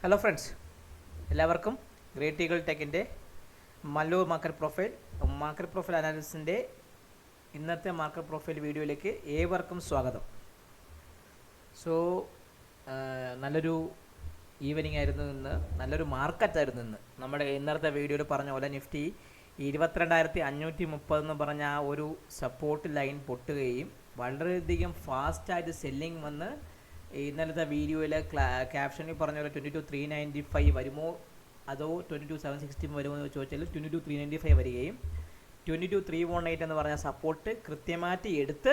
Hello friends, എല്ലാവർക്കും great eagle ടെക്കിൻ്റെ Mallu market profile അനാലിസിൻ്റെ ഇന്നത്തെ മാർക്കറ്റ് പ്രൊഫൈൽ വീഡിയോയിലേക്ക് ഏവർക്കും സ്വാഗതം. സോ നല്ലൊരു ഈവനിങ് ആയിരുന്നു ഇന്ന്, നല്ലൊരു മാർക്കറ്റായിരുന്നു ഇന്ന്. നമ്മുടെ ഇന്നത്തെ വീഡിയോയിൽ പറഞ്ഞ പോലെ നിഫ്റ്റി 22,530 എന്ന് പറഞ്ഞ ആ ഒരു സപ്പോർട്ട് ലൈൻ പൊട്ടുകയും വളരെയധികം ഫാസ്റ്റായിട്ട് സെല്ലിങ് വന്ന് ഇന്നലത്തെ വീഡിയോയിലെ ക്യാപ്ഷനിൽ പറഞ്ഞ പോലെ 22,395 വരുമോ അതോ 22,760 വരുമോ എന്ന് ചോദിച്ചാൽ 22,395 വരികയും 22,318 എന്ന് പറഞ്ഞ സപ്പോർട്ട് കൃത്യമായിട്ട് എടുത്ത്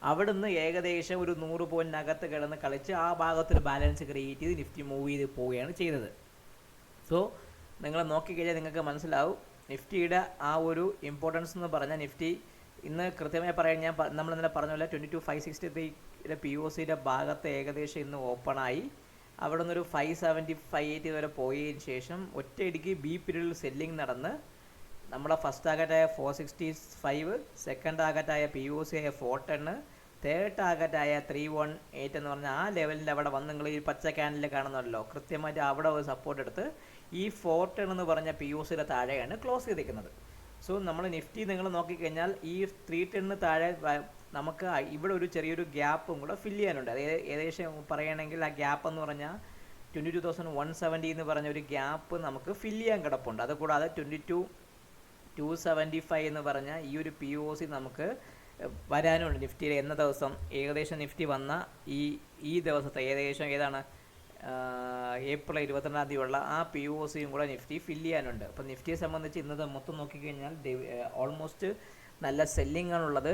അവിടുന്ന് ഏകദേശം ഒരു 100 പോയിൻറ്റിനകത്ത് കിടന്ന് കളിച്ച് ആ ഭാഗത്തൊരു ബാലൻസ് ക്രിയേറ്റ് ചെയ്ത് നിഫ്റ്റി മൂവ് ചെയ്ത് പോവുകയാണ് ചെയ്തത്. സോ നിങ്ങൾ നോക്കിക്കഴിഞ്ഞാൽ നിങ്ങൾക്ക് മനസ്സിലാവും നിഫ്റ്റിയുടെ ആ ഒരു ഇമ്പോർട്ടൻസ് എന്ന് പറഞ്ഞാൽ നിഫ്റ്റി ഇന്ന് കൃത്യമായി പറയാൻ നമ്മൾ ഇന്നലെ പറഞ്ഞ പോലെ 22,563 പി ഒ സിയുടെ ഭാഗത്ത് ഏകദേശം ഇന്ന് ഓപ്പണായി അവിടെ നിന്നൊരു 570-580 വരെ പോയതിന് ശേഷം ഒറ്റയടിക്ക് ബി പീരീഡിൽ സെല്ലിംഗ് നടന്ന് നമ്മുടെ ഫസ്റ്റ് ടാർഗറ്റായ 465, സെക്കൻഡ് ടാർഗറ്റായ പി ഒ സി ആയ 410, തേർഡ് ടാർഗറ്റായ 318 എന്ന് പറഞ്ഞാൽ ആ ലെവലിൽ അവിടെ വന്ന് നിങ്ങൾ ഈ പച്ച ക്യാൻഡിൽ കാണുന്നല്ലോ, കൃത്യമായിട്ട് അവിടെ ഒരു സപ്പോർട്ട് എടുത്ത് ഈ 410 എന്ന് പറഞ്ഞ പി ഒ സിയുടെ താഴെയാണ് ക്ലോസ് ചെയ്തിരിക്കുന്നത്. സോ നമ്മൾ നിഫ്റ്റി നിങ്ങൾ നോക്കിക്കഴിഞ്ഞാൽ ഈ 310 താഴെ നമുക്ക് ഇവിടെ ഒരു ചെറിയൊരു ഗ്യാപ്പും കൂടെ ഫില്ല് ചെയ്യാനുണ്ട്. അത് ഏകദേശം പറയുകയാണെങ്കിൽ ആ ഗ്യാപ്പ് എന്ന് പറഞ്ഞാൽ 22,170 എന്ന് പറഞ്ഞ ഒരു ഗ്യാപ്പ് നമുക്ക് ഫില്ല് ചെയ്യാൻ കിടപ്പുണ്ട്. അതുകൂടാതെ 22,275 എന്ന് പറഞ്ഞ ഈ ഒരു പി ഒ സി നമുക്ക് വരാനുണ്ട് നിഫ്റ്റിയിൽ എന്ന ദിവസം. ഏകദേശം നിഫ്റ്റി വന്ന ഈ ദിവസത്തെ ഏകദേശം ഏതാണ് ഏപ്രിൽ 22-ാം തീയതിയുള്ള ആ പി ഒ സിയും കൂടെ നിഫ്റ്റി ഫില്ല് ചെയ്യാനുണ്ട്. അപ്പോൾ നിഫ്റ്റിയെ സംബന്ധിച്ച് ഇന്നത്തെ മൊത്തം നോക്കിക്കഴിഞ്ഞാൽ ഓൾമോസ്റ്റ് നല്ല സെല്ലിംഗ് ആണുള്ളത്.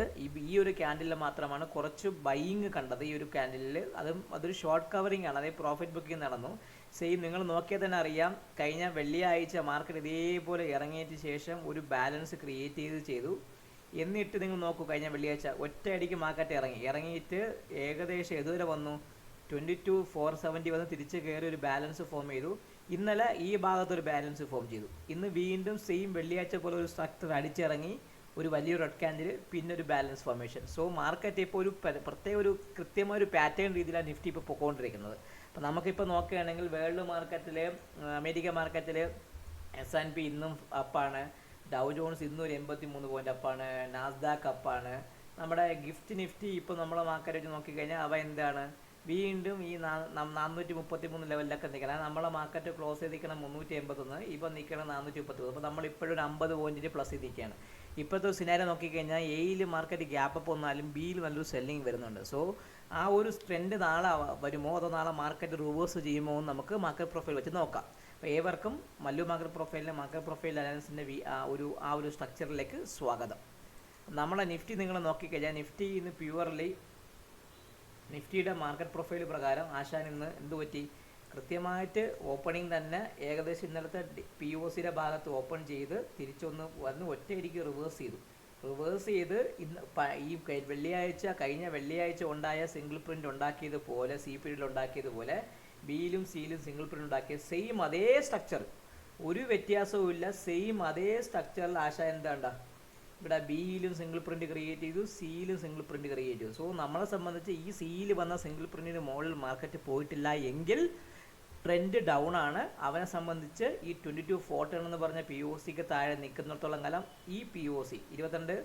ഈ ഒരു ക്യാൻഡിലിൽ മാത്രമാണ് കുറച്ച് ബൈയിങ് കണ്ടത്. ഈ ഒരു ക്യാൻഡിലിൽ അതൊരു ഷോർട്ട് കവറിംഗ് ആണ്, അതായത് പ്രോഫിറ്റ് ബുക്കിംഗ് നടന്നു. സെയിം നിങ്ങൾ നോക്കിയാൽ തന്നെ അറിയാം, കഴിഞ്ഞ വെള്ളിയാഴ്ച മാർക്കറ്റ് ഇതേപോലെ ഇറങ്ങിയതിന് ശേഷം ഒരു ബാലൻസ് ക്രിയേറ്റ് ചെയ്തു. എന്നിട്ട് നിങ്ങൾ നോക്കൂ, കഴിഞ്ഞ വെള്ളിയാഴ്ച ഒറ്റയടിക്ക് മാർക്കറ്റ് ഇറങ്ങിയിട്ട് ഏകദേശം എതുവരെ വന്നു, 22,470 വന്ന് തിരിച്ച് കയറി ഒരു ബാലൻസ് ഫോം ചെയ്തു. ഇന്നലെ ഈ ഭാഗത്തൊരു ബാലൻസ് ഫോം ചെയ്തു. ഇന്ന് വീണ്ടും സെയിം വെള്ളിയാഴ്ച പോലെ ഒരു സ്ട്രക്ചർ അടിച്ചിറങ്ങി ഒരു വലിയൊരു റെഡ് ക്യാൻഡിൽ, പിന്നെ ഒരു ബാലൻസ് ഫോർമേഷൻ. സോ മാർക്കറ്റ് ഇപ്പോൾ ഒരു പ്രത്യേക ഒരു കൃത്യമായ ഒരു പാറ്റേൺ രീതിയിലാണ് നിഫ്റ്റി ഇപ്പോൾ പോയിക്കൊണ്ടിരിക്കുന്നത്. അപ്പോൾ നമുക്കിപ്പോൾ നോക്കുകയാണെങ്കിൽ വേൾഡ് മാർക്കറ്റിൽ, അമേരിക്ക മാർക്കറ്റിൽ S&P ഇന്നും അപ്പാണ്, ഡൗ ജോൺസ് ഇന്നും ഒരു 83 പോയിന്റ് അപ്പാണ്, നാസ്ഡാക്ക് അപ്പാണ്. നമ്മുടെ ഗിഫ്റ്റ് നിഫ്റ്റി ഇപ്പോൾ നമ്മളെ മാർക്കറ്റ് വെച്ച് നോക്കിക്കഴിഞ്ഞാൽ അവ എന്താണ്, വീണ്ടും ഈ 433 ലെവലിലൊക്കെ നിൽക്കണം. നമ്മളെ മാർക്കറ്റ് ക്ലോസ് ചെയ്തിരിക്കണം 381, ഇപ്പോൾ നിൽക്കണം 433. അപ്പോൾ നമ്മളിപ്പോഴും ഒരു 50 പോയിന്റിന് പ്ലസ് ചെയ്തിരിക്കുകയാണ്. ഇപ്പോഴത്തെ സിനാരിയോ നോക്കിക്കഴിഞ്ഞാൽ എയിൽ മാർക്കറ്റ് ഗ്യാപ്പ് അപ്പ് വന്നാലും ബിയിൽ നല്ലൊരു സെല്ലിംഗ് വരുന്നുണ്ട്. സോ ആ ഒരു ട്രെൻഡ് നാളെ വരുമോ അതോ നാളെ മാർക്കറ്റ് റിവേഴ്സ് ചെയ്യുമോ എന്ന് നമുക്ക് മാർക്കറ്റ് പ്രൊഫൈൽ വെച്ച് നോക്കാം. അപ്പോൾ ഏവർക്കും മല്ലു മാർക്കറ്റ് പ്രൊഫൈൽ അനാലിസിൻ്റെ ആ ഒരു സ്ട്രക്ചറിലേക്ക് സ്വാഗതം. നമ്മളെ നിഫ്റ്റി നിങ്ങൾ നോക്കിക്കഴിഞ്ഞാൽ നിഫ്റ്റി ഇന്ന് പ്യുവർലി നിഫ്റ്റിയുടെ മാർക്കറ്റ് പ്രൊഫൈൽ പ്രകാരം ആശാൻ ഇന്ന് എന്ത് പറ്റി, കൃത്യമായിട്ട് ഓപ്പണിംഗ് തന്നെ ഏകദേശം ഇന്നലത്തെ പി ഒ സിയുടെ ഭാഗത്ത് ഓപ്പൺ ചെയ്ത് തിരിച്ചൊന്ന് വന്ന് ഒറ്റയടിക്ക് റിവേഴ്സ് ചെയ്ത് ഇന്ന് ഈ കഴിഞ്ഞ വെള്ളിയാഴ്ച ഉണ്ടായ സിംഗിൾ പ്രിൻ്റ് ഉണ്ടാക്കിയതുപോലെ സി പീരീഡിൽ ഉണ്ടാക്കിയതുപോലെ ബിയിലും സിയിലും സിംഗിൾ പ്രിൻ്റ് ഉണ്ടാക്കിയ സെയിം അതേ സ്ട്രക്ചർ, ഒരു വ്യത്യാസവും ഇല്ല. സെയിം അതേ സ്ട്രക്ചറിൽ ആശാൻ എന്താ ഇവിടെ ബിയിലും സിംഗിൾ പ്രിൻ്റ് ക്രിയേറ്റ് ചെയ്തു, സിയിലും സിംഗിൾ പ്രിൻ്റ് ക്രിയേറ്റ് ചെയ്തു. സോ നമ്മളെ സംബന്ധിച്ച് ഈ സിയിൽ വന്ന സിംഗിൾ പ്രിൻറ്റിന് മുകളിൽ മാർക്കറ്റ് പോയിട്ടില്ല എങ്കിൽ ട്രെൻഡ് ഡൗൺ ആണ്. അവനെ സംബന്ധിച്ച് ഈ 22,410 എന്ന് പറഞ്ഞ പി ഒ സിക്ക് താഴെ നിൽക്കുന്നിടത്തോളം കാലം ഈ പി ഒ സി 22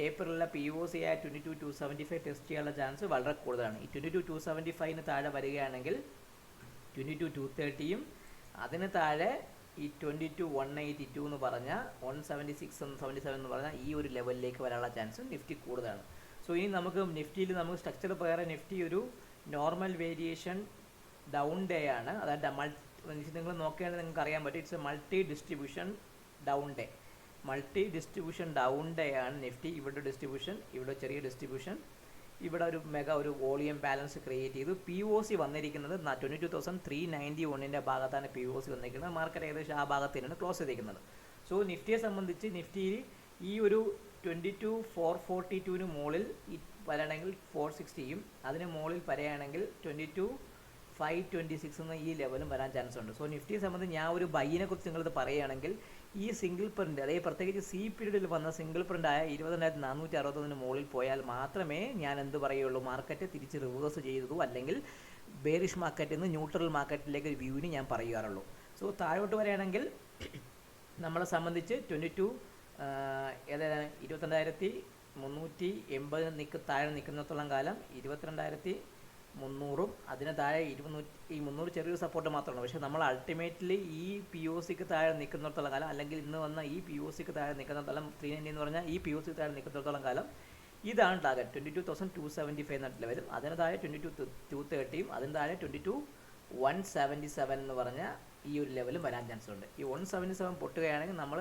ഏപ്രിലിലെ പി ഒ സി ആയ 22,275 ടെസ്റ്റ് ചെയ്യാനുള്ള ചാൻസ് വളരെ കൂടുതലാണ്. ഈ 22,275 താഴെ വരികയാണെങ്കിൽ 22,230യും അതിന് താഴെ ഈ 22,182 എന്ന് പറഞ്ഞാൽ 176-177 എന്ന് പറഞ്ഞാൽ ഈ ഒരു ലെവലിലേക്ക് വരാനുള്ള ചാൻസ് നിഫ്റ്റി കൂടുതലാണ്. സോ ഇനി നമുക്ക് നിഫ്റ്റിയിൽ നമുക്ക് സ്ട്രക്ചർ പ്രകാരം നിഫ്റ്റി ഒരു നോർമൽ വേരിയേഷൻ ഡൗൺ ഡേ ആണ്. അതായത് നിങ്ങൾ നോക്കുകയാണെങ്കിൽ നിങ്ങൾക്ക് അറിയാൻ പറ്റും, it's A multi distribution down day ആണ് നിഫ്റ്റി. ഇവിടെ ഡിസ്ട്രിബ്യൂഷൻ, ഇവിടെ ചെറിയ ഡിസ്ട്രിബ്യൂഷൻ, ഇവിടെ ഒരു വോളിയം ബാലൻസ് ക്രിയേറ്റ് ചെയ്തു. പി ഒ സി വന്നിരിക്കുന്നത് 22,391 ഭാഗത്താണ് പി ഒ സി വന്നിരിക്കുന്നത്. മാർക്കറ്റ് ഏകദേശം ആ ഭാഗത്ത് തന്നെയാണ് ക്ലോസ് ചെയ്തിരിക്കുന്നത്. സോ നിഫ്റ്റിയെ സംബന്ധിച്ച് നിഫ്റ്റിയിൽ ഈ ഒരു 22,442 മുകളിൽ വരണമെങ്കിൽ 460യും അതിന് മുകളിൽ പറയുകയാണെങ്കിൽ 22,526 എന്ന ഈ ലെവലും വരാൻ ചാൻസ് ഉണ്ട്. സോ നിഫ്റ്റിയെ സംബന്ധിച്ച് ഞാൻ ഒരു ബൈയിനെ കുറിച്ച് നിങ്ങളിത് പറയുകയാണെങ്കിൽ ഈ സിംഗിൾ പ്രിൻ്റ്, അതായത് പ്രത്യേകിച്ച് സി പീരീഡിൽ വന്ന സിംഗിൾ പ്രിൻ്റായ 20,461 മുകളിൽ പോയാൽ മാത്രമേ ഞാൻ എന്ത് പറയുള്ളൂ, മാർക്കറ്റ് തിരിച്ച് റിവേഴ്സ് ചെയ്തതു അല്ലെങ്കിൽ ബേറിഷ് മാർക്കറ്റിൽ നിന്ന് ന്യൂട്രൽ മാർക്കറ്റിലേക്ക് ഒരു വ്യൂവിന് ഞാൻ പറയാറുള്ളൂ. സോ താഴോട്ട് വരികയാണെങ്കിൽ നമ്മളെ സംബന്ധിച്ച് 22 ഏതാണ് 22,380 താഴെ നിൽക്കുന്നിടത്തോളം കാലം 22,300 അതിന് താഴെ 300 ചെറിയൊരു സപ്പോർട്ട് മാത്രമാണ്. പക്ഷേ നമ്മൾ അൾട്ടിമേറ്റ്ലി ഈ പി ഒ സിക്ക് താഴെ നിൽക്കുന്നിടത്തോളം കാലം, അല്ലെങ്കിൽ ഇന്ന് വന്ന ഈ പി ഒ സിക്ക് താഴെ നിൽക്കുന്നിടത്തോളം 390 എന്ന് പറഞ്ഞാൽ ഈ പി ഒ സിക്ക് താഴെ നിൽക്കുന്നിടത്തോളം കാലം ഇതാണ് ടാർഗറ്റ് 22,275 എന്ന ലെവലും, അതിന് താഴെ 22,230 അതിന് താഴെ 22,177 എന്ന് പറഞ്ഞ ഈ ഒരു ലെവലും വരാൻ ചാൻസ് ഉണ്ട്. ഈ 177 പൊട്ടുകയാണെങ്കിൽ നമ്മൾ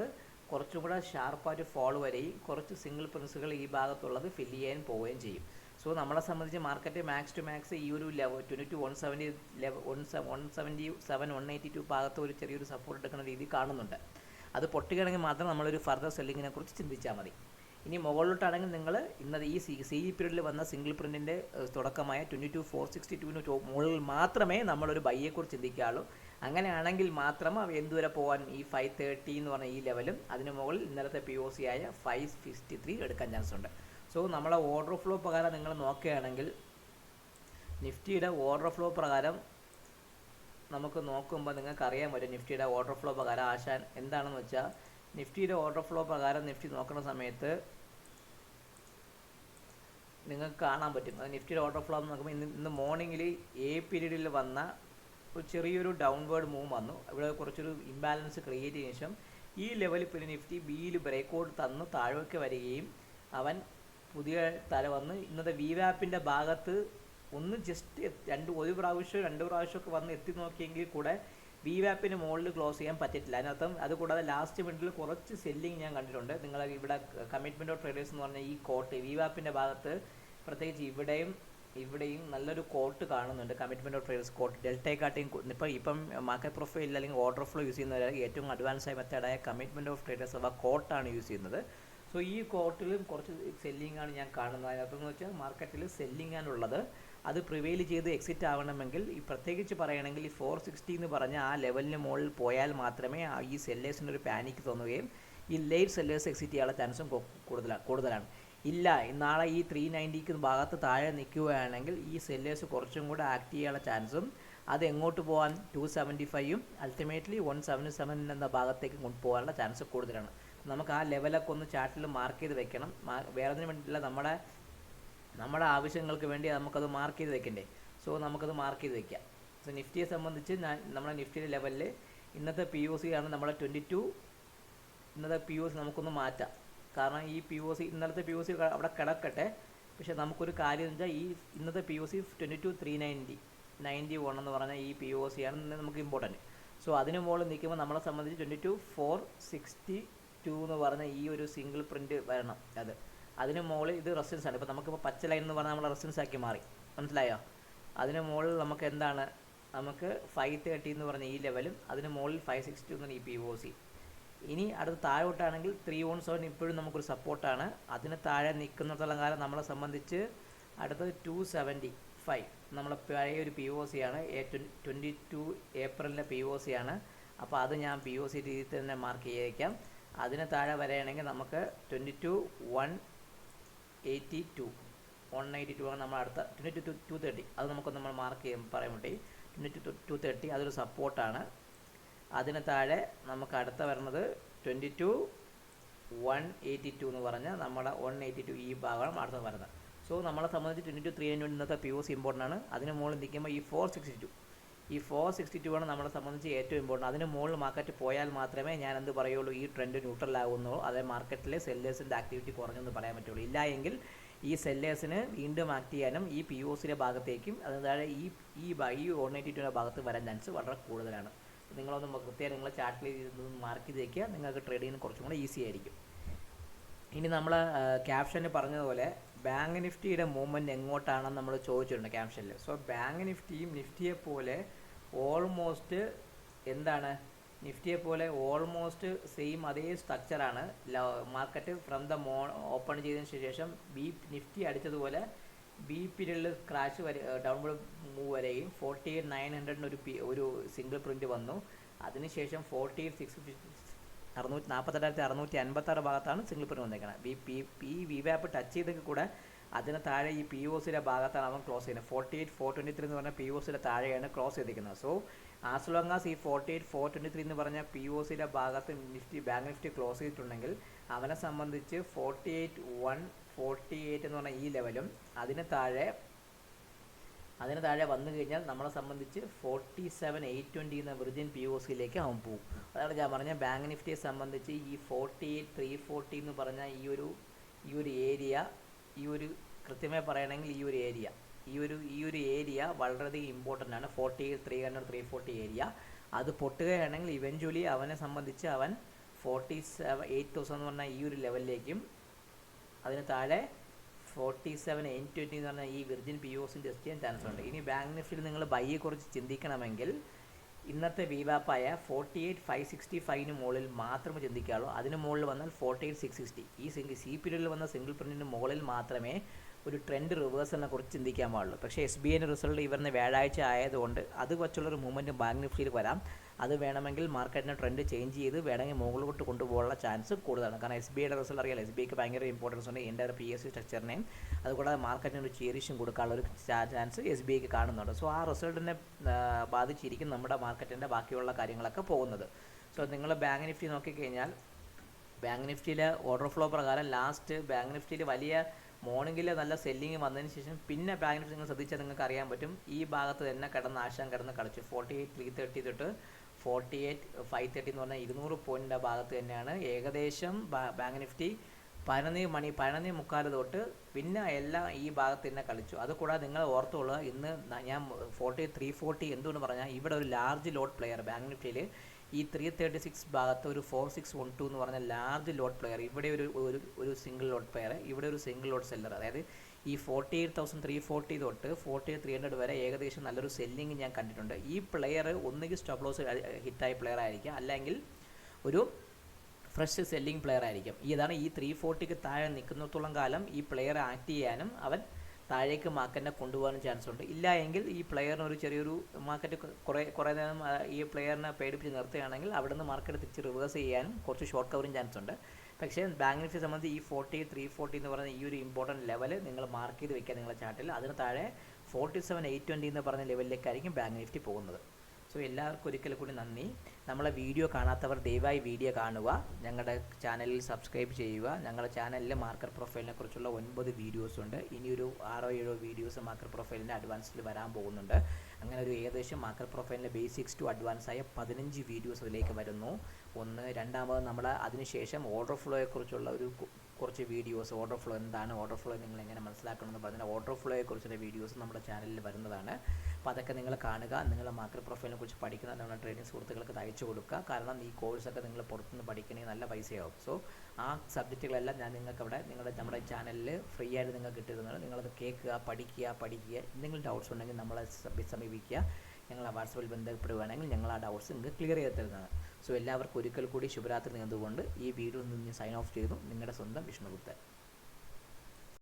കുറച്ചും കൂടെ ഷാർപ്പായിട്ട് ഫോൾ വരെയും കുറച്ച് സിംഗിൾ പ്രിൻസുകൾ ഈ ഭാഗത്തുള്ളത് ഫില്ല് ചെയ്യാൻ പോവുകയും ചെയ്യും. സോ നമ്മളെ സംബന്ധിച്ച് മാർക്കറ്റ് മാക്സ് ടു മാക്സ് ഈ ഒരു ലെവൽ 22,170 177 182 ഭാഗത്ത് ഒരു ചെറിയൊരു സപ്പോർട്ട് എടുക്കുന്ന രീതി കാണുന്നുണ്ട്. അത് പൊട്ടുകയാണെങ്കിൽ മാത്രം നമ്മളൊരു ഫർദർ സെല്ലിങ്ങിനെ കുറിച്ച് ചിന്തിച്ചാൽ മതി. ഇനി മുകളിലോട്ടാണെങ്കിൽ നിങ്ങൾ ഇന്നത് ഈ സി പീരീഡിൽ വന്ന സിംഗിൾ പ്രിൻറ്റിൻ്റെ തുടക്കമായ 22,462 മുകളിൽ മാത്രമേ നമ്മളൊരു ബൈയെക്കുറിച്ച് ചിന്തിക്കാറുള്ളൂ. അങ്ങനെയാണെങ്കിൽ മാത്രം എന്തുവരെ പോകാൻ ഈ 530 എന്ന് പറഞ്ഞ ഈ ലെവലും അതിന് മുകളിൽ ഇന്നലത്തെ പി ഒ സി ആയ 553 എടുക്കാൻ ചാൻസ് ഉണ്ട്. സോ നമ്മളെ ഓർഡർ ഫ്ലോ പ്രകാരം നിങ്ങൾ നോക്കുകയാണെങ്കിൽ നിഫ്റ്റിയുടെ ഓർഡർ ഫ്ലോ പ്രകാരം നമുക്ക് നോക്കുമ്പോൾ നിങ്ങൾക്ക് അറിയാൻ പറ്റും നിഫ്റ്റിയുടെ ഓർഡർ ഫ്ലോ പ്രകാരം ആശാൻ എന്താണെന്ന് വെച്ചാൽ, നിഫ്റ്റിയുടെ ഓർഡർ ഫ്ലോ പ്രകാരം നിഫ്റ്റി നോക്കുന്ന സമയത്ത് നിങ്ങൾക്ക് കാണാൻ പറ്റും. അത് നിഫ്റ്റിയുടെ ഓർഡർ ഫ്ലോ നോക്കുമ്പോൾ ഇന്ന് മോർണിംഗിൽ എ പീരീഡിൽ വന്ന ഒരു ചെറിയൊരു ഡൗൺവേർഡ് മൂവ് വന്നു. ഇവിടെ കുറച്ചൊരു ഇംബാലൻസ് ക്രിയേറ്റ് ചെയ്തതിനു ശേഷം ഈ ലെവലിൽ പിന്നെ നിഫ്റ്റി ബിയിൽ ബ്രേക്കൗട്ട് തന്ന് താഴേക്ക് വരികയും അവൻ പുതിയ തല വന്ന് ഇന്നത്തെ വി വാപ്പിൻ്റെ ഭാഗത്ത് ഒന്ന് ജസ്റ്റ് ഒരു പ്രാവശ്യം 2 പ്രാവശ്യമൊക്കെ വന്ന് എത്തി നോക്കിയെങ്കിൽ കൂടെ വി വാപ്പിന് മുകളിൽ ക്ലോസ് ചെയ്യാൻ പറ്റിയിട്ടില്ല. അതിനർത്ഥം അതുകൂടാതെ ലാസ്റ്റ് മിനിറ്റിൽ കുറച്ച് സെല്ലിങ് ഞാൻ കണ്ടിട്ടുണ്ട്. നിങ്ങൾ ഇവിടെ കമ്മിറ്റ്മെൻറ്റ് ഓഫ് ട്രേഡേഴ്സ് എന്ന് പറഞ്ഞ ഈ കോട്ട് വി വാപ്പിൻ്റെ ഭാഗത്ത് പ്രത്യേകിച്ച് ഇവിടെയും നല്ലൊരു കോട്ട് കാണുന്നുണ്ട്. കമ്മിറ്റ്മെൻറ്റ് ഓഫ് ട്രേഡേഴ്സ് കോട്ട് ഡെൽറ്റയെക്കാട്ടിയും ഇപ്പം മാർക്കറ്റ് പ്രൊഫൈൽ അല്ലെങ്കിൽ ഓർഡർ ഫ്ലോ യൂസ് ചെയ്യുന്നവർ ഏറ്റവും അഡ്വാൻസ് ആയ മെത്തേഡായ കമ്മിറ്റ്മെൻറ്റ് ഓഫ് ട്രേഡേഴ്സ് അഥവാ കോട്ടാണ് യൂസ് ചെയ്യുന്നത്. സോ ഈ കോട്ടിലും കുറച്ച് സെല്ലിംഗ് ആണ് ഞാൻ കാണുന്നത്. അതിനകത്തെന്ന് വെച്ചാൽ മാർക്കറ്റിൽ സെല്ലിംഗ് ആണുള്ളത്. അത് പ്രിവെയിൽ ചെയ്ത് എക്സിറ്റ് ആവണമെങ്കിൽ ഈ പ്രത്യേകിച്ച് പറയുകയാണെങ്കിൽ ഈ 460 എന്ന് പറഞ്ഞ ആ ലെവലിന് മുകളിൽ പോയാൽ മാത്രമേ ഈ സെല്ലേഴ്സിനൊരു പാനിക്ക് തോന്നുകയും ഈ ലേറ്റ് സെല്ലേഴ്സ് എക്സിറ്റ് ചെയ്യാനുള്ള ചാൻസും കൂടുതലാണ്. ഇല്ല, നാളെ ഈ 390ക്ക് ഭാഗത്ത് താഴെ നിൽക്കുകയാണെങ്കിൽ ഈ സെല്ലേഴ്സ് കുറച്ചും കൂടെ ആക്ട് ചെയ്യാനുള്ള ചാൻസും അത് എങ്ങോട്ട് പോകാൻ 275ഉം അൾട്ടിമേറ്റ്ലി 177 എന്ന ഭാഗത്തേക്ക് കൊണ്ടുപോകാനുള്ള ചാൻസ് കൂടുതലാണ്. നമുക്ക് ആ ലെവലൊക്കെ ഒന്ന് ചാർട്ടിൽ മാർക്ക് ചെയ്ത് വെക്കണം. വേറെ ഒന്നിനും വേണ്ടിയില്ല, നമ്മുടെ ആവശ്യങ്ങൾക്ക് വേണ്ടി നമുക്കത് മാർക്ക് ചെയ്ത് വെക്കണ്ടേ. സോ നമുക്കത് മാർക്ക് ചെയ്ത് വെക്കാം. സോ നിഫ്റ്റിയെ സംബന്ധിച്ച് നമ്മുടെ നിഫ്റ്റിയുടെ ലെവലിൽ ഇന്നത്തെ പി ഒ സി ആണ് നമ്മുടെ 22. ഇന്നത്തെ പി ഒ സി നമുക്കൊന്ന് മാറ്റാം. കാരണം ഈ പി ഒ സി ഇന്നലത്തെ പി ഒ സി അവിടെ കിടക്കട്ടെ. പക്ഷേ നമുക്കൊരു കാര്യം എന്ന് വെച്ചാൽ ഈ ഇന്നത്തെ പി ഒ സി 22,391 എന്ന് പറഞ്ഞാൽ ഈ പി ഒ സി ആണ് നമുക്ക് ഇമ്പോർട്ടൻറ്റ്. സോ അതിന് മുകളിൽ നിൽക്കുമ്പോൾ നമ്മളെ സംബന്ധിച്ച് 22,462 എന്ന് പറഞ്ഞ ഈ ഒരു സിംഗിൾ പ്രിൻറ്റ് വരണം. അതിന് മുകളിൽ ഇത് റെസിസ്റ്റൻസ് ആണ്. ഇപ്പോൾ നമുക്കിപ്പോൾ പച്ച ലൈൻ എന്ന് പറഞ്ഞാൽ നമ്മൾ റെസിസ്റ്റൻസ് ആക്കി മാറി, മനസ്സിലായോ? അതിന് മുകളിൽ നമുക്ക് എന്താണ്, നമുക്ക് 530 എന്ന് പറഞ്ഞ ഈ ലെവലും അതിന് മുകളിൽ 562 എന്ന് പറഞ്ഞ ഈ പി ഒ സി. ഇനി അടുത്ത് താഴോട്ടാണെങ്കിൽ 317 ഇപ്പോഴും നമുക്കൊരു സപ്പോർട്ടാണ്. അതിന് താഴെ നിൽക്കുന്നിടത്തോളം കാലം നമ്മളെ സംബന്ധിച്ച് അടുത്തത് 275 നമ്മളെ പഴയ ഒരു പി ഒ സി ആണ്. 22 ഏപ്രിലിലെ പി ഒ സി ആണ്. അപ്പോൾ അത് ഞാൻ പി ഒ സി രീതിയിൽ തന്നെ മാർക്ക് ചെയ്തേക്കാം. അതിന് താഴെ വരികയാണെങ്കിൽ നമുക്ക് 182 ആണ് നമ്മൾ അടുത്ത 22,230. അത് നമുക്കൊന്ന് നമ്മൾ മാർക്ക് ചെയ്യാൻ പറയാൻ വേണ്ടി 22,230 അതൊരു സപ്പോർട്ടാണ്. അതിന് താഴെ നമുക്ക് അടുത്ത വരുന്നത് 22,182 എന്ന് പറഞ്ഞാൽ നമ്മുടെ 182 ഈ ഭാഗമാണ് അടുത്ത വരുന്നത്. സോ നമ്മളെ സംബന്ധിച്ച് 22,390 ഇന്നത്തെ പി ഒ സി ഇമ്പോർട്ടൻ്റ് ആണ്. അതിന് മുകളിൽ നിൽക്കുമ്പോൾ ഈ 462 ആണ് നമ്മളെ സംബന്ധിച്ച് ഏറ്റവും ഇമ്പോർട്ടൻ്റ്. അതിന് മുകളിൽ മാർക്കറ്റ് പോയാൽ മാത്രമേ ഞാൻ എന്ത് പറയുള്ളൂ, ഈ ട്രെൻഡ് ന്യൂട്രൽ ആകുന്നുള്ളൂ. അതേ മാർക്കറ്റിലെ സെല്ലേഴ്സിൻ്റെ ആക്ടിവിറ്റി കുറഞ്ഞെന്ന് പറയാൻ പറ്റുള്ളൂ. ഇല്ല എങ്കിൽ ഈ സെല്ലേഴ്സിന് വീണ്ടും ആക്ട് ചെയ്യാനും ഈ പി ഒ സിയുടെ ഭാഗത്തേക്കും അതിന് താഴെ ഈ 182ൻ്റെ ഭാഗത്ത് വരാൻ ചാൻസ് വളരെ കൂടുതലാണ്. നിങ്ങളൊന്ന് കൃത്യമായി നിങ്ങൾ ചാർട്ടിൽ മാർക്ക് ചെയ്ത് വയ്ക്കുക. നിങ്ങൾക്ക് ട്രേഡ് ചെയ്യാൻ കുറച്ചും കൂടെ ഈസി ആയിരിക്കും. ഇനി നമ്മൾ ക്യാപ്ഷന് പറഞ്ഞതുപോലെ ബാങ്ക് നിഫ്റ്റിയുടെ മൂവ്മെൻറ്റ് എങ്ങോട്ടാണെന്ന് നമ്മൾ ചോദിച്ചിട്ടുണ്ട് ക്യാപ്ഷനിൽ. സോ ബാങ്ക് നിഫ്റ്റിയും നിഫ്റ്റിയെ പോലെ ഓൾമോസ്റ്റ് സെയിം അതേ സ്ട്രക്ചറാണ്. മാർക്കറ്റ് ഫ്രം ദ ഓപ്പൺ ചെയ്തതിന് ശേഷം നിഫ്റ്റി അടിച്ചതുപോലെ ബി പീരീഡിൽ ക്രാഷ് ഡൗൺവേർഡ് മൂവ് വരെയും 48,900 ഒരു സിംഗിൾ പ്രിൻറ്റ് വന്നു. അതിനുശേഷം 48,648,656 ഭാഗത്താണ് സിംഗിൾ പ്രിൻറ്റ് വന്നേക്കുന്നത്. ഈ വി വാപ്പ് ടച്ച് ചെയ്തൊക്കെ കൂടെ അതിന് താഴെ ഈ പി ഒ സിയുടെ ഭാഗത്താണ് അവൻ ക്ലോസ് ചെയ്യുന്നത്. 48,423 എന്ന് പറഞ്ഞാൽ പി ഒ സിയുടെ താഴെയാണ് ക്ലോസ് ചെയ്തിരിക്കുന്നത്. സോ ആസ് ലോങ് ആസ് ഈ 48,423 എന്ന് പറഞ്ഞ പി ഒ സിയുടെ ഭാഗത്ത് ബാങ്ക് നിഫ്റ്റി ക്ലോസ് ചെയ്തിട്ടുണ്ടെങ്കിൽ അവനെ സംബന്ധിച്ച് 48,148 എന്ന് പറഞ്ഞ ഈ ലെവലും അതിന് താഴെ വന്നു കഴിഞ്ഞാൽ നമ്മളെ സംബന്ധിച്ച് 47,820 എന്ന വിർജിൻ പി ഒ സിയിലേക്ക് അവൻ പോകും. അതാണ് ഞാൻ പറഞ്ഞ ബാങ്ക് നിഫ്റ്റിയെ സംബന്ധിച്ച് ഈ 48,340 എന്ന് പറഞ്ഞ ഈ ഒരു ഏരിയ, ഈ ഒരു കൃത്യമായി പറയുകയാണെങ്കിൽ ഈ ഒരു ഏരിയ വളരെയധികം ഇമ്പോർട്ടൻ്റ് ആണ്. 48,300 340 ഏരിയ അത് പൊട്ടുകയാണെങ്കിൽ ഇവഞ്ച്വലി അവനെ സംബന്ധിച്ച് അവൻ 47,800 എന്ന് പറഞ്ഞാൽ ഈ ഒരു ലെവലിലേക്കും അതിന് താഴെ 47,820 എന്ന് പറഞ്ഞാൽ ഈ virgin P O C test ചെയ്യാൻ ചാൻസ് ഉണ്ട്. ഇനി ബാങ്ക് നിഫ്റ്റിയിൽ നിങ്ങൾ ബൈയെക്കുറിച്ച് ചിന്തിക്കണമെങ്കിൽ ഇന്നത്തെ വിവാപ്പായ 48,565 മുകളിൽ മാത്രമേ ചിന്തിക്കാവുള്ളൂ. അതിന് മുകളിൽ വന്നാൽ 48,660 ഈ സി പീരീഡിൽ വന്ന സിംഗിൾ പ്രിൻറ്റിന് മുകളിൽ മാത്രമേ ഒരു ട്രെൻഡ് റിവേഴ്സലിനെ കുറിച്ച് ചിന്തിക്കാൻ പാടുള്ളൂ. പക്ഷേ SBIൻ്റെ റിസൾട്ട് ഇവരുടെ വ്യാഴാഴ്ച ആയതുകൊണ്ട് അത് വച്ചുള്ളൊരു മൂവ്മെൻറ്റ് ബാങ്ക് നിഫ്റ്റിയിൽ വരാം. അത് വേണമെങ്കിൽ മാർക്കറ്റിനെ ട്രെൻഡ് ചേഞ്ച് ചെയ്ത് വേണമെങ്കിൽ മുകളിലോട്ട് കൊണ്ടുപോകാനുള്ള ചാൻസ് കൂടുതലാണ്. കാരണം SBIയുടെ റിസൾട്ട് അറിയാലോ, SBIക്ക് ഭയങ്കര ഇമ്പോർട്ടൻസ് ഉണ്ട് എൻ്റെ PSU സ്ട്രക്ചറിനെയും. അതുകൂടാതെ മാർക്കറ്റിന് ഒരു ചേരിഷും കൊടുക്കാനുള്ള ഒരു ചാൻസ് SBIക്ക് കാണുന്നുണ്ട്. സോ ആ റിസൾട്ടിനെ ബാധിച്ചിരിക്കും നമ്മുടെ മാർക്കറ്റിൻ്റെ ബാക്കിയുള്ള കാര്യങ്ങളൊക്കെ പോകുന്നത്. സോ നിങ്ങൾ ബാങ്ക് നിഫ്റ്റി നോക്കിക്കഴിഞ്ഞാൽ ബാങ്ക് നിഫ്റ്റിയിൽ ഓർഡർ ഫ്ലോ പ്രകാരം ലാസ്റ്റ് ബാങ്ക് നിഫ്റ്റിയിൽ വലിയ മോർണിംഗിൽ നല്ല സെല്ലിങ് വന്നതിന് ശേഷം പിന്നെ ബാങ്ക് നിഫ്റ്റി നിങ്ങൾ ശ്രദ്ധിച്ചാൽ നിങ്ങൾക്ക് അറിയാൻ പറ്റും ഈ ഭാഗത്ത് തന്നെ കിടന്ന് കളിച്ചു. 48,330 തൊട്ട് 48,530 എന്ന് പറഞ്ഞാൽ 200 പോയിൻറ്റിൻ്റെ ഭാഗത്ത് തന്നെയാണ് ഏകദേശം ബാങ്ക് നിഫ്റ്റി 11:30 തൊട്ട് പിന്നെ എല്ലാം ഈ ഭാഗത്ത് തന്നെ കളിച്ചു. അതുകൂടാതെ നിങ്ങൾ ഓർത്തുകൊള്ളുക, ഇന്ന് ഞാൻ 48,340 എന്തുകൊണ്ട് പറഞ്ഞാൽ ഇവിടെ ഒരു ലാർജ് ലോഡ് പ്ലെയർ ബാങ്ക് നിഫ്റ്റിയിൽ ഈ 336 ഭാഗത്ത് ഒരു 4612 എന്ന് പറഞ്ഞ ലാർജ് ലോഡ് പ്ലെയർ, ഇവിടെ ഒരു സിംഗിൾ ലോഡ് പ്ലെയർ, ഇവിടെ ഒരു സിംഗിൾ ലോഡ് സെല്ലർ. അതായത് ഈ 48,340 തൊട്ട് 48,300 വരെ ഏകദേശം നല്ലൊരു സെല്ലിങ് ഞാൻ കണ്ടിട്ടുണ്ട്. ഈ പ്ലെയർ ഒന്നുകിൽ സ്റ്റോപ്പ് ലോസ് ഹിറ്റായ പ്ലെയർ ആയിരിക്കാം, അല്ലെങ്കിൽ ഒരു ഫ്രഷ് സെല്ലിംഗ് പ്ലെയർ ആയിരിക്കും. ഇതാണ് ഈ 340ക്ക് താഴെ നിൽക്കുന്നിടത്തോളം കാലം ഈ പ്ലെയർ ആക്ട് ചെയ്യാനും അവൻ താഴേക്ക് മാർക്കറ്റിനെ കൊണ്ടുപോകാനും ചാൻസ് ഉണ്ട്. ഇല്ല എങ്കിൽ ഈ പ്ലെയറിന് ഒരു ചെറിയൊരു മാർക്കറ്റ് കുറേ നേരം ഈ പ്ലെയറിനെ പേടിപ്പിച്ച് നിർത്തുകയാണെങ്കിൽ അവിടെ നിന്ന് മാർക്കറ്റ് തിരിച്ച് റിവേഴ്സ് ചെയ്യാനും കുറച്ച് ഷോർട്ട് കവറിങ് ചാൻസ് ഉണ്ട്. പക്ഷേ ബാങ്ക് നിഫ്റ്റി സംബന്ധിച്ച് ഈ 48,340 എന്ന് പറയുന്ന ഈ ഒരു ഇമ്പോർട്ടൻറ്റ് ലെവൽ നിങ്ങൾ മാർക്ക് ചെയ്ത് വെക്കുക നിങ്ങളുടെ ചാർട്ടിൽ. അതിന് താഴെ 47,820 എന്ന് പറഞ്ഞ ലെവലിലേക്കായിരിക്കും ബാങ്ക് നിഫ്റ്റി പോകുന്നത്. സോ എല്ലാവർക്കും ഒരിക്കൽ കൂടി നന്ദി. നമ്മളെ വീഡിയോ കാണാത്തവർ ദയവായി വീഡിയോ കാണുക, ഞങ്ങളുടെ ചാനലിൽ സബ്സ്ക്രൈബ് ചെയ്യുക. ഞങ്ങളുടെ ചാനലിൽ മാർക്കറ്റ് പ്രൊഫൈലിനെ കുറിച്ചുള്ള 9 വീഡിയോസ് ഉണ്ട്. ഇനിയൊരു 6-7 വീഡിയോസ് മാർക്കറ്റ് പ്രൊഫൈലിൻ്റെ അഡ്വാൻസിൽ വരാൻ പോകുന്നുണ്ട്. അങ്ങനെ ഒരു ഏകദേശം മാർക്കറ്റ് പ്രൊഫൈലിൻ്റെ ബേസിക്സ് ടു അഡ്വാൻസ് ആയ 15 വീഡിയോസ് അതിലേക്ക് വരുന്നു. രണ്ടാമത് നമ്മൾ അതിനുശേഷം ഓർഡർ ഫ്ലോയെക്കുറിച്ചുള്ള കുറച്ച് വീഡിയോസ്, ഓർഡർ ഫ്ലോ എന്താണ്, ഓർഡർ ഫ്ലോ നിങ്ങൾ എങ്ങനെ മനസ്സിലാക്കണമെന്ന് പറഞ്ഞാൽ ഓർഡർ ഫ്ലോയെക്കുറിച്ചുള്ള വീഡിയോസ് നമ്മുടെ ചാനലിൽ വരുന്നതാണ്. അപ്പോൾ അതൊക്കെ നിങ്ങൾ കാണുക. നിങ്ങളുടെ മാർക്കറ്റ് പ്രൊഫൈലിനെ കുറിച്ച് പഠിക്കുന്ന നമ്മുടെ ട്രേഡിംഗ് സുഹൃത്തുക്കൾക്ക് അയച്ചു കൊടുക്കുക. കാരണം ഈ കോഴ്സൊക്കെ നിങ്ങൾ പുറത്തുനിന്ന് പഠിക്കണമെങ്കിൽ നല്ല പൈസയാവും. സോ ആ സബ്ജക്റ്റുകളെല്ലാം ഞാൻ നിങ്ങൾക്ക് അവിടെ നമ്മുടെ ചാനലിൽ ഫ്രീ ആയിട്ട് നിങ്ങൾക്ക് കിട്ടുന്നത്. നിങ്ങളത് കേൾക്കുക, പഠിക്കുക. എന്തെങ്കിലും ഡൗട്ട്സ് ഉണ്ടെങ്കിൽ നമ്മളെ സമീപിക്കുക. ഞങ്ങളെ വാട്സപ്പിൽ ബന്ധപ്പെടുകയാണെങ്കിൽ ഞങ്ങൾ ആ ഡൗട്ട്സ് നിങ്ങൾക്ക് ക്ലിയർ ചെയ്ത് തരുന്നതാണ്. സോ എല്ലാവർക്കും ഒരിക്കൽ കൂടി ശുഭരാത്രി നേർന്നുകൊണ്ട് ഈ വീഡിയോ നിന്ന് സൈൻ ഓഫ് ചെയ്തു. നിങ്ങളുടെ സ്വന്തം വിഷ്ണുഗുപ്തൻ.